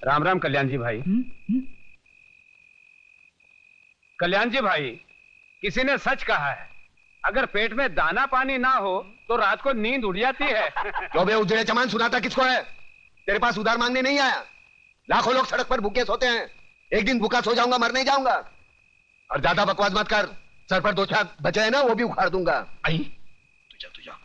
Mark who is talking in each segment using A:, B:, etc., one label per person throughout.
A: राम राम कल्याण जी भाई। कल्याण जी भाई, किसी ने सच कहा है, अगर पेट में दाना पानी ना हो तो रात को नींद उड़ जाती है।
B: तो बे उजड़े चमान सुनाता किसको है? तेरे पास उधार मांगने नहीं आया। लाखों लोग सड़क पर भूखे सोते हैं, एक दिन भूखा सो जाऊंगा, मर नहीं जाऊंगा। और ज्यादा बकवास मत कर, सर पर 2 छाप बचे हैं ना, वो भी उखाड़ दूंगा।
C: आई तुझा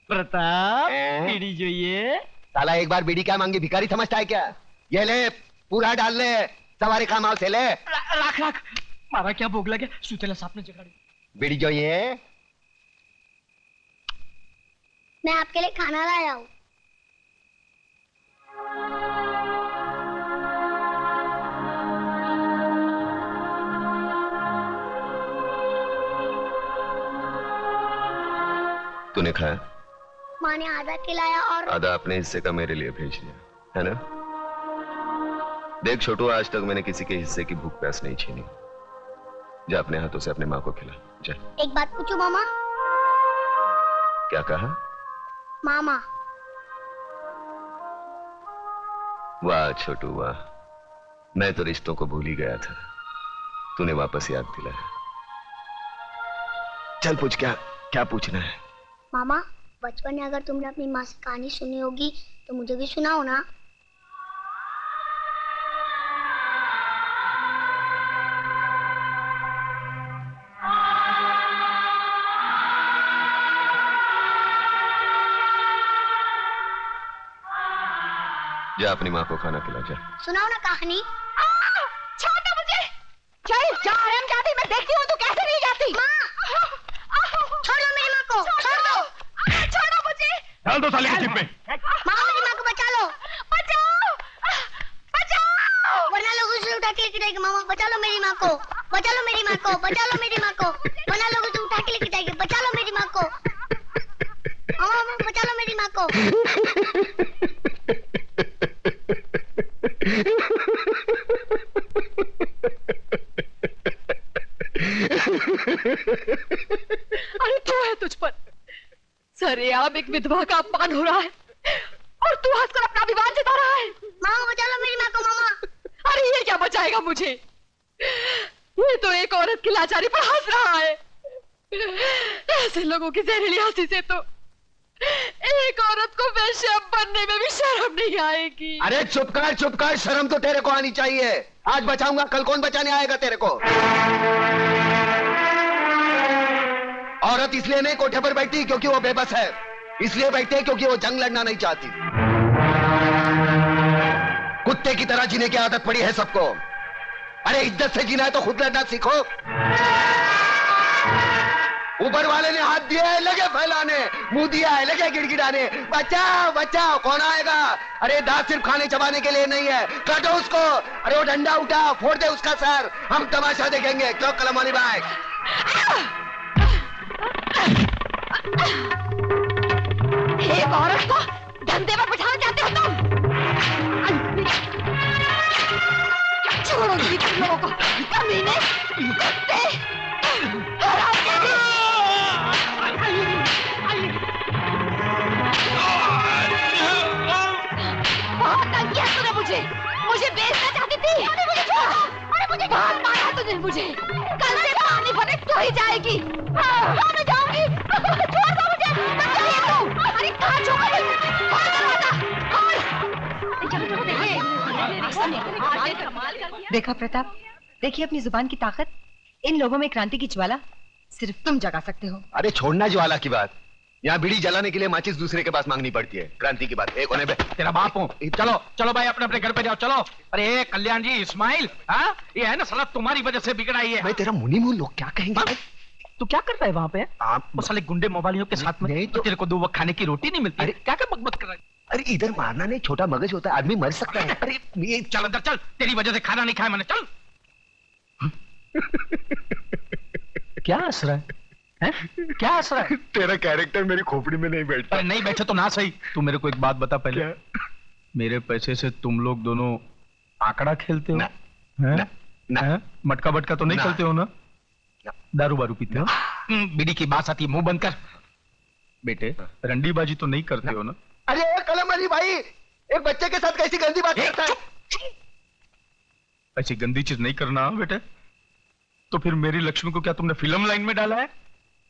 C: प्रताप बीड़ी જોઈએ
B: साला एक बार बीड़ी क्या मांगी, भिखारी समझता है क्या? ये ले, पूरा डाल ले, सवारी का माल से ले।
C: राख मारा क्या भोग लगे, सुतेला सापने जगाड़ी।
B: बीड़ी જોઈએ?
D: मैं आपके लिए खाना लाया हूँ।
B: तूने खाया?
D: माँ ने आधा खिलाया और
B: आधा अपने हिस्से का मेरे लिए भेज दिया है ना? देख छोटू, आज तक मैंने किसी के हिस्से की भूख प्यास नहीं छीनी। जा अपने हाथों से अपने माँ को खिला, जा।
D: एक बात पूछूं मामा?
B: क्या कहा?
D: मामा।
B: वाह छोटू वाह, मैं तो रिश्तों को भूल ही गया था, तूने वापस याद दिलाया। चल पूछ, क्या पूछना है?
D: मामा, बचपन में अगर तुमने अपनी माँ से कहानी सुनी होगी तो मुझे भी सुनाओ ना।
B: जा अपनी माँ को खाना खिला, जा।
D: सुनाओ ना कहानी।
E: छोड़ो मुझे। चल जा हरामजादी, मैं देखती हूँ तू कैसे नहीं जाती।
D: छोड़ दो मेरी माँ को, छोड़ दो।
E: छोड़ो मुझे।
C: डाल दो साले की जिप में।
D: मामा, मेरी माँ को बचा लो।
E: बचाओ बचाओ।
D: वरना लोग उसे उठा के लेके जाएंगे। मामा बचा लो मेरी माँ को, बचा लो मेरी माँ को, बचा लो मेरी माँ को। वरना लोग उसे उठा के लेके जाएंगे। बचा लो मेरी माँ को। मामा बचा लो मेरी माँ को।
E: अरे तू है तुझ पर सरेआम एक विधवा का अपमान हो रहा है और तू हंसकर अपना विवाद जता रहा है।
D: मामा बचा लो मेरी माँ को। मामा,
E: अरे ये क्या बचाएगा मुझे? ये तो एक औरत की लाचारी पर हंस रहा है। ऐसे लोगों की जहरीली हंसी से तो एक औरत को वेश्या बनने में भी शर्म नहीं आएगी।
B: अरे चुप कर, शर्म तो तेरे को आनी चाहिए। आज बचाऊंगा, कल कौन बचाने आएगा तेरे को? औरत इसलिए नहीं कोठे पर बैठती क्योंकि वो बेबस है, इसलिए बैठती है क्योंकि वो जंग लड़ना नहीं चाहती। कुत्ते की तरह जीने की आदत पड़ी है सबको। अरे इज्जत से जीना है तो खुद लड़ना सीखो। ऊपर वाले ने हाथ दिया है, लगे फैलाने, मुंह दिया है, लगे गिड़गिड़ाने। बचाओ बचाओ, कौन आएगा? अरे दांत सिर्फ खाने चबाने के लिए नहीं है, काटो उसको। अरे वो डंडा उठा, फोड़ दे उसका सर, हम तमाशा देखेंगे। क्यों कलम वाली भाई?
E: एक औरत को धंधे पर बिठाना चाहते हो तुम? छोड़ो नहीं तुम लोगों को, कमीने, कुत्ते, हरामजादे। बहुत तंग किया तूने मुझे बेचना चाहती थी। मुझे छोड़ दो। अरे मुझे बहुत मारा तुझे मुझे। कल से पानी भरे तो ही जाएगी। मैं जाऊंगी। छोड़ दो मुझे। मत जाइए तू। अरे कहाँ छोड़ दो? खोल दरवाजा।
F: देखा प्रताप, देखिए अपनी जुबान की ताकत। इन लोगों में क्रांति की ज्वाला सिर्फ तुम जगा सकते हो।
B: अरे छोड़ना ज्वाला की बात, यहाँ बीड़ी जलाने के लिए माचिस दूसरे के पास मांगनी पड़ती है। क्रांति की बात एक होने पे
C: तेरा बाप हूँ। चलो चलो भाई, अपने अपने घर पे जाओ, चलो। अरे कल्याण जी, इस्माइल, हाँ ये है ना साला तुम्हारी वजह से बिगड़ा ही है।
B: मैं तेरा मुनी मुंह, लोग क्या कहेंगे?
C: तू क्या कर रहा है वहाँ पे?
B: आप
C: वो साले गुंडे मोबाइलियों के साथ में
B: नहीं
C: तो तेरे को 2 वक्त खाने की रोटी नहीं मिलती।
B: अरे
C: क्या क्या बकबक कर रहा है?
B: अरे इधर मारना नहीं, छोटा मगज होता है, आदमी मर सकता है। अरे ये
C: चल अंदर चल, तेरी वजह से खाना नहीं खाया मैंने, चल। क्या हंस रहा है? क्या हंस रहा है?
B: तेरा कैरेक्टर मेरी खोपड़ी में नहीं बैठता।
C: अरे नहीं बैठे तो ना सही। तू मेरे को एक बात बता पहले।
B: क्या?
C: मेरे पैसे से तुम लोग दोनों आंकड़ा खेलते हो?
B: ना,
C: हैं?
B: ना, ना।
C: हैं? मटका बटका तो नहीं
B: ना।
C: खेलते हो ना?
B: ना।
C: दारू बारू पीते हो? बीड़ी की बात आती है, मुंह बंद कर। बेटे रंडीबाजी तो नहीं करते हो ना?
B: अरे कलम अली भाई, एक बच्चे के साथ कैसी गंदी बात करता है?
C: ऐसी गंदी चीज नहीं करना बेटे। तो फिर मेरी लक्ष्मी को क्या तुमने फिल्म लाइन में डाला है?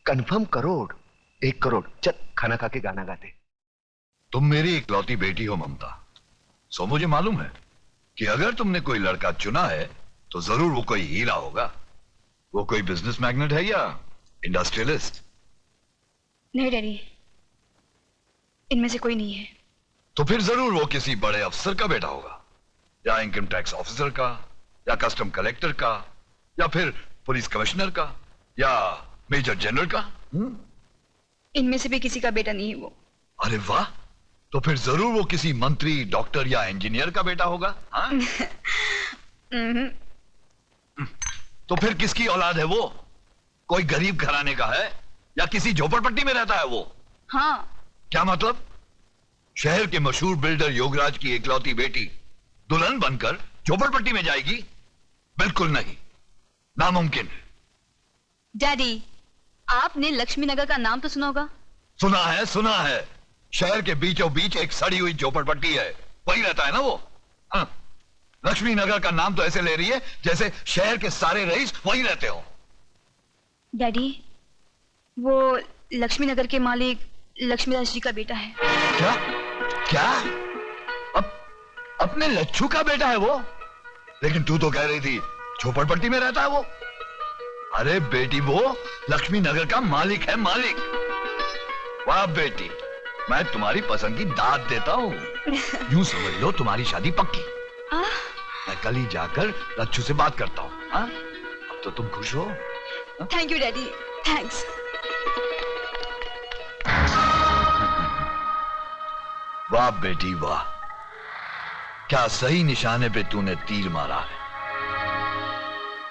B: कंफर्म करोड़, 1 करोड़। चल खाना खा के गाना गाते।
G: तुम मेरी इकलौती बेटी हो ममता, सो मुझे मालूम है कि अगर तुमने कोई लड़का चुना है तो जरूर वो कोई हीरा होगा। वो कोई बिजनेस मैग्नेट है या इंडस्ट्रियलिस्ट?
E: नहीं डैडी, इनमें से कोई नहीं है।
G: तो फिर जरूर वो किसी बड़े अफसर का बेटा होगा, या इनकम टैक्स ऑफिसर का, या कस्टम कलेक्टर का, या फिर पुलिस कमिश्नर का, या मेजर जनरल का।
E: इनमें से भी किसी का बेटा नहीं है वो।
G: अरे वाह, तो फिर जरूर वो किसी मंत्री, डॉक्टर या इंजीनियर का बेटा होगा। हाँ? तो फिर किसकी औलाद है वो? कोई गरीब घराने का है या किसी झोपड़पट्टी में रहता है वो?
E: हाँ।
G: क्या मतलब? शहर के मशहूर बिल्डर योगराज की इकलौती बेटी दुल्हन बनकर झोपड़पट्टी में जाएगी? बिल्कुल नहीं, नामुमकिन।
E: डैडी, आपने लक्ष्मी नगर का नाम तो सुना होगा?
G: सुना है। शहर के बीचों बीच एक सड़ी हुई झोपड़पट्टी है, वही रहता है ना वो। हाँ। लक्ष्मी नगर का नाम तो ऐसे ले रही है जैसे शहर के सारे रईस वही रहते हो।
E: डैडी, वो लक्ष्मी नगर के मालिक लक्ष्मीदास जी का बेटा है।
G: क्या क्या? अपने लच्छू का बेटा है वो? लेकिन तू तो कह रही थी झोपड़पट्टी में रहता है वो। अरे बेटी, वो लक्ष्मी नगर का मालिक है, मालिक। वाह बेटी, मैं तुम्हारी पसंद की दाद देता हूँ। यूं समझ लो तुम्हारी शादी पक्की। मैं कल ही जाकर लच्छू से बात करता हूँ। अब तो तुम खुश हो?
E: Thank you daddy, thanks.
G: वाह बेटी वाह, क्या सही निशाने पे तूने तीर मारा है।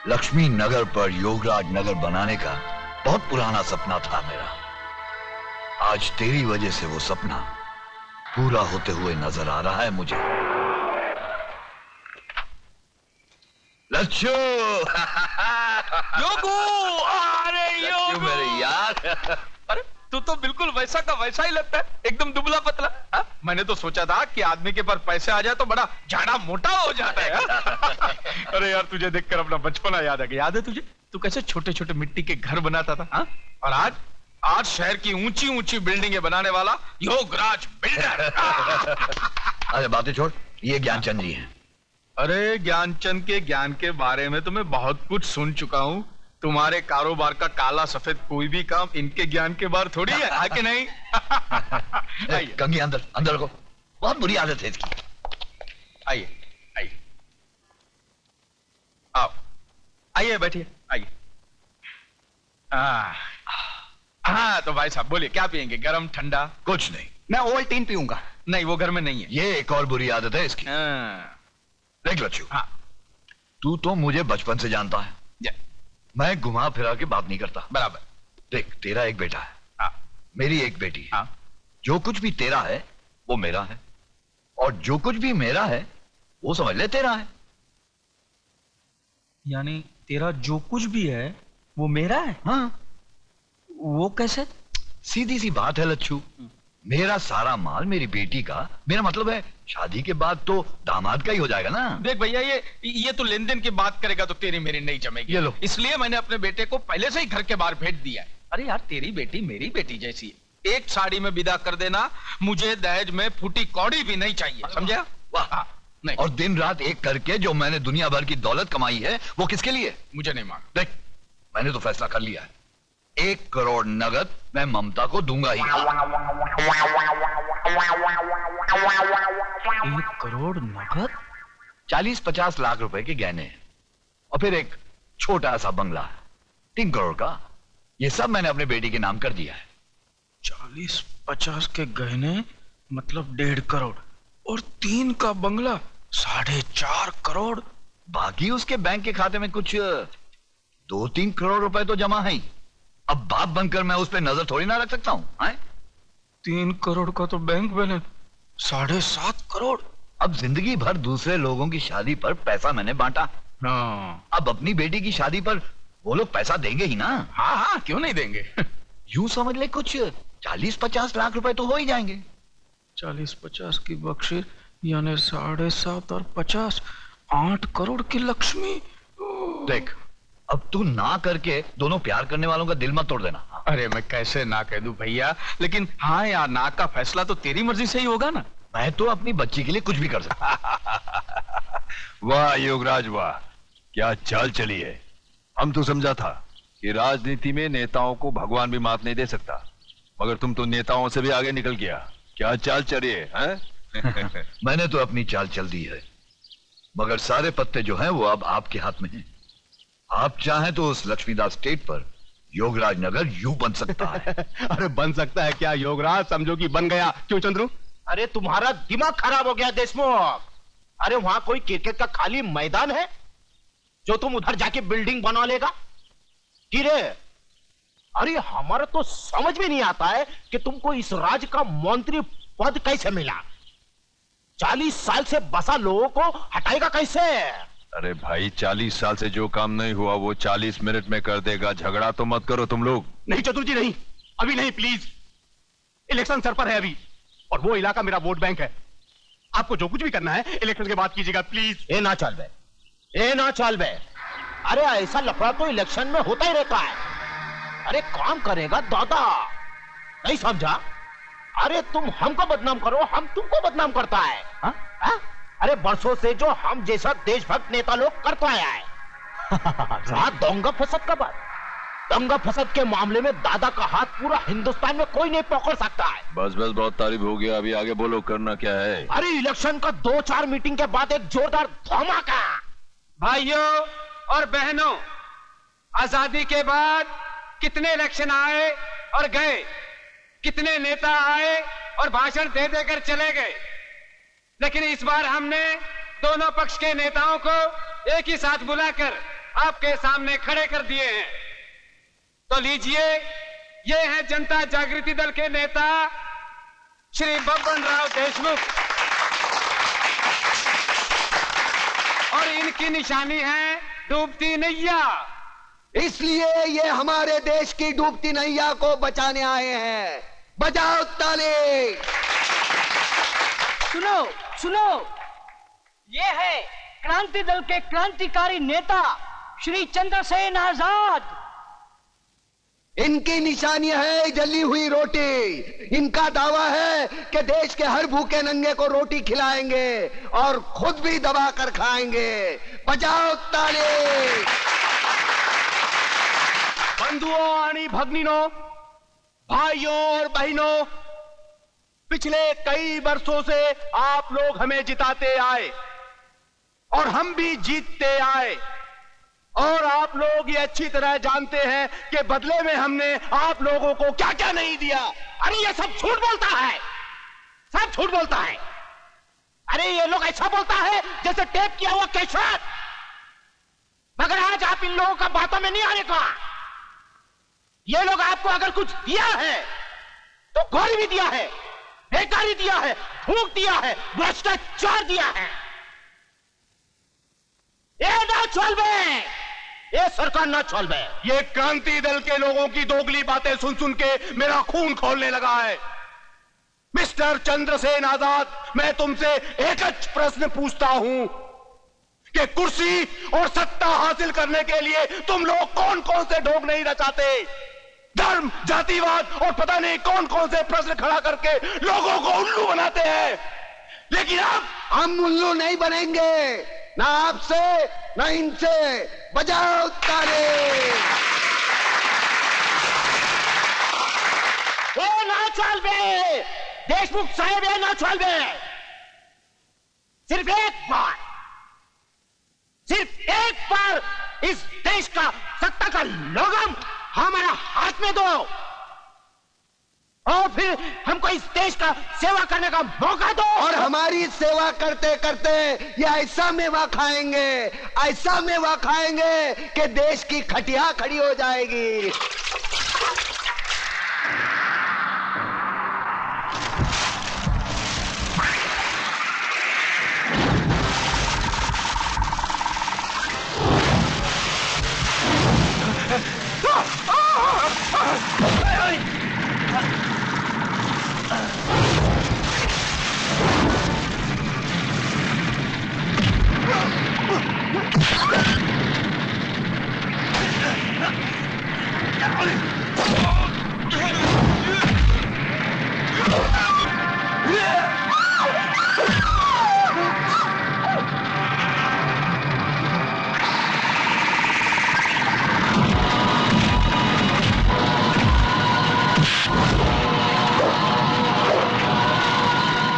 G: लक्ष्मी नगर पर योगराज नगर बनाने का बहुत पुराना सपना था मेरा। आज तेरी वजह से वो सपना पूरा होते हुए नजर आ रहा है मुझे। लच्छू
C: योगू, अरे योगू
G: मेरे यार।
C: अरे तू तो बिल्कुल वैसा का वैसा ही लगता है, एकदम दुबला पतला। हा? मैंने तो सोचा था कि आदमी के पास पैसे आ जाए तो बड़ा झाड़ा मोटा हो जाता है। अरे यार, तुझे देखकर अपना बचपना याद आ गया। याद है तुझे, तू कैसे छोटे छोटे मिट्टी के घर बनाता था? हा? और आज शहर की ऊंची ऊंची बिल्डिंगें बनाने वाला योगराज बिल्डर।
G: अरे बातें छोड़, ये ज्ञानचंद जी हैं।
C: अरे ज्ञानचंद के ज्ञान के बारे में तो मैं बहुत कुछ सुन चुका हूँ। तुम्हारे कारोबार का काला सफेद कोई भी काम इनके ज्ञान के बाहर थोड़ी है कि नहीं?
G: कंगी अंदर अंदर को, बहुत बुरी आदत है इसकी।
C: आइए आइए, आओ आइए, बैठिए आइए। हाँ तो भाई साहब बोलिए, क्या पियेंगे, गरम ठंडा?
G: कुछ नहीं,
A: मैं ओवल्टीन पीऊंगा।
C: नहीं, वो घर में नहीं है।
G: ये एक और बुरी आदत है इसकी। देख लच्छू,
C: हाँ।
G: तू तो मुझे बचपन से जानता है, मैं घुमा फिरा के बात नहीं करता।
C: बराबर।
G: देख, तेरा एक बेटा है,
C: हाँ।
G: मेरी एक बेटी है।
C: हाँ।
G: जो कुछ भी तेरा है वो मेरा है, और जो कुछ भी मेरा है वो समझ ले तेरा है।
C: यानी तेरा जो कुछ भी है वो मेरा है?
G: हाँ।
C: वो कैसे?
G: सीधी सी बात है लच्छू, मेरा सारा माल मेरी बेटी का, मेरा मतलब है शादी के बाद तो दामाद का ही हो जाएगा ना।
C: देख भैया, ये तो लेन देन की बात करेगा तो तेरी मेरी नहीं जमेगी।
G: ये लो।
C: इसलिए मैंने अपने बेटे को पहले से ही घर के बाहर भेज दिया है। अरे यार, तेरी बेटी मेरी बेटी जैसी है, एक साड़ी में विदा कर देना, मुझे दहेज में फूटी कौड़ी भी नहीं चाहिए, समझा?
G: वाह।
C: नहीं।
G: और दिन रात एक करके जो मैंने दुनिया भर की दौलत कमाई है वो किसके लिए?
C: मुझे नहीं मांग।
G: देख, मैंने तो फैसला कर लिया है, 1 करोड़ नगद मैं ममता को दूंगा ही।
C: 1 करोड़ नगद?
G: 40-50 लाख रुपए के गहने हैं, और फिर एक छोटा सा बंगला 3 करोड़ का। ये सब मैंने अपने बेटी के नाम कर दिया है।
C: 40-50 के गहने मतलब 1.5 करोड़, और 3 का बंगला 4.5 करोड़।
G: बाकी उसके बैंक के खाते में कुछ 2-3 करोड़ रुपए तो जमा है ही। अब बाप बनकर मैं उस पर नजर थोड़ी ना रख सकता हूं।
C: 3 करोड़ का तो बैंक बैलेंस 7.5 करोड़।
G: अब जिंदगी भर दूसरे लोगों की शादी पर पैसा मैंने बांटा,
C: हाँ।
G: अब अपनी बेटी की शादी पर वो लोग पैसा देंगे ही ना।
C: हाँ हाँ, क्यों नहीं देंगे?
G: यूं समझ ले कुछ 40-50 लाख रुपए तो हो ही जाएंगे।
C: 40-50 की बख्शिश यानी 7.5 और 50, 8 करोड़ की लक्ष्मी।
G: देख, अब तू ना करके दोनों प्यार करने वालों का दिल मत तोड़ देना।
C: अरे मैं कैसे ना कह दूं भैया, लेकिन हाँ यार, ना का फैसला तो तेरी मर्जी से ही होगा ना।
G: मैं तो अपनी बच्ची के लिए कुछ भी कर सकता।
H: वाह योगराज वाह, क्या चाल चली है। हम तो समझा था कि राजनीति में नेताओं को भगवान भी मात नहीं दे सकता, मगर तुम तो नेताओं से भी आगे निकल गया। क्या चाल चली है, हैं?
G: मैंने तो अपनी चाल चल दी है, मगर सारे पत्ते जो हैं वो अब आपके हाथ में हैं। आप चाहें तो उस लक्ष्मीदास स्टेट पर योगराज नगर यूं बन सकता है।
A: अरे बन सकता है क्या योगराज, समझो कि बन गया। क्यों चंद्रू?
I: अरे तुम्हारा दिमाग खराब हो गया देशमुख। अरे वहां कोई क्रिकेट का खाली मैदान है जो तुम उधर जाके बिल्डिंग बना लेगा? गिरे, अरे हमारा तो समझ में नहीं आता है कि तुमको इस राज्य का मंत्री पद कैसे मिला। 40 साल से बसा लोगों को हटाएगा कैसे?
H: अरे भाई, 40 साल से जो काम नहीं हुआ वो 40 मिनट में कर देगा। झगड़ा तो मत करो तुम लोग।
A: नहीं चतुर जी, नहीं, अभी नहीं, प्लीज। इलेक्शन सर पर है अभी, और वो इलाका मेरा वोट बैंक है। आपको जो कुछ भी करना है इलेक्शन के बाद कीजिएगा, प्लीज।
I: ए ना चल बे, ए ना चल बे। अरे ऐसा लफड़ा तो इलेक्शन में होता ही रहता है। अरे काम करेगा दादा, नहीं समझा? अरे तुम हमको बदनाम करो, हम तुमको बदनाम करता है। हा? हा? अरे बरसों से जो हम जैसा देशभक्त नेता लोग करता आया है। रहा दंगा फसद का बात, दंगा फसद के मामले में दादा का हाथ पूरा हिंदुस्तान में कोई नहीं पकड़ सकता है।
H: बस बस, बहुत तारीफ हो गया, अभी आगे बोलो, करना क्या है?
I: अरे इलेक्शन का 2-4 मीटिंग के बाद एक जोरदार धमाका।
A: भाइयों और बहनों, आजादी के बाद कितने इलेक्शन आए और गए, कितने नेता आए और भाषण दे देकर चले गए, लेकिन इस बार हमने दोनों पक्ष के नेताओं को एक ही साथ बुलाकर आपके सामने खड़े कर दिए हैं। तो लीजिए, ये हैं जनता जागृति दल के नेता श्री बब्बन राव देशमुख, और इनकी निशानी है डूबती नैया।
B: इसलिए ये हमारे देश की डूबती नैया को बचाने आए हैं। बजाओ ताली।
J: सुनो सुनो, ये है क्रांति दल के क्रांतिकारी नेता श्री चंद्रसेन आजाद।
B: इनकी निशानी है जली हुई रोटी। इनका दावा है कि देश के हर भूखे नंगे को रोटी खिलाएंगे और खुद भी दबाकर खाएंगे। बजाओ ताली।
A: बंधुओं आणि भगनीनों, भाइयों और बहनों, पिछले कई वर्षों से आप लोग हमें जिताते आए और हम भी जीतते आए, और आप लोग ये अच्छी तरह जानते हैं कि बदले में हमने आप लोगों को क्या क्या नहीं दिया।
I: अरे ये सब झूठ बोलता है, सब झूठ बोलता है। अरे ये लोग ऐसा बोलता है जैसे टेप किया हुआ कैसेट। मगर आज आप इन लोगों का बातों में नहीं आने का। ये लोग आपको अगर कुछ दिया है तो गौरी भी दिया है, बेकारी दिया है, भूख दिया है, भ्रष्टाचार दिया है। ये ना चलबे, ये सरकार ना चलबे।
A: ये क्रांति दल के लोगों की दोगली बातें सुन सुन के मेरा खून खौलने लगा है। मिस्टर चंद्रसेन आजाद, मैं तुमसे एक प्रश्न पूछता हूं कि कुर्सी और सत्ता हासिल करने के लिए तुम लोग कौन कौन से ढोंग नहीं रचाते? धर्म, जातिवाद और पता नहीं कौन कौन से प्रश्न खड़ा करके लोगों को उल्लू बनाते हैं। लेकिन अब
B: हम उल्लू नहीं बनेंगे, ना आपसे ना इनसे। बजाओ ताली।
I: वो ना चलबे, देशमुख साहेब, ये ना चलबे। सिर्फ एक बार इस देश का सत्ता का लोगम हमारा हाथ में दो, और फिर हमको इस देश का सेवा करने का मौका दो।
B: और हमारी सेवा करते करते ये ऐसा मेवा खाएंगे, ऐसा मेवा खाएंगे कि देश की खटिया खड़ी हो जाएगी।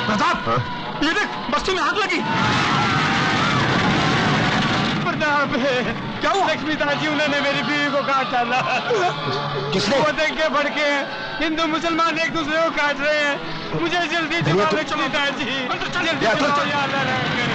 C: प्रताप, ये देख बस्ती में आग लगी।
A: प्रताप, क्या हुआ? लक्ष्मीदास जी, उन्होंने मेरी बीवी को काट डाला।
I: किसने?
A: वो देख के भड़के हैं, हिंदू मुसलमान एक दूसरे को काट रहे हैं। मुझे जल्दी चलो लक्ष्मीदास जी, जल्दी चलो, या अल्लाह रहम करे।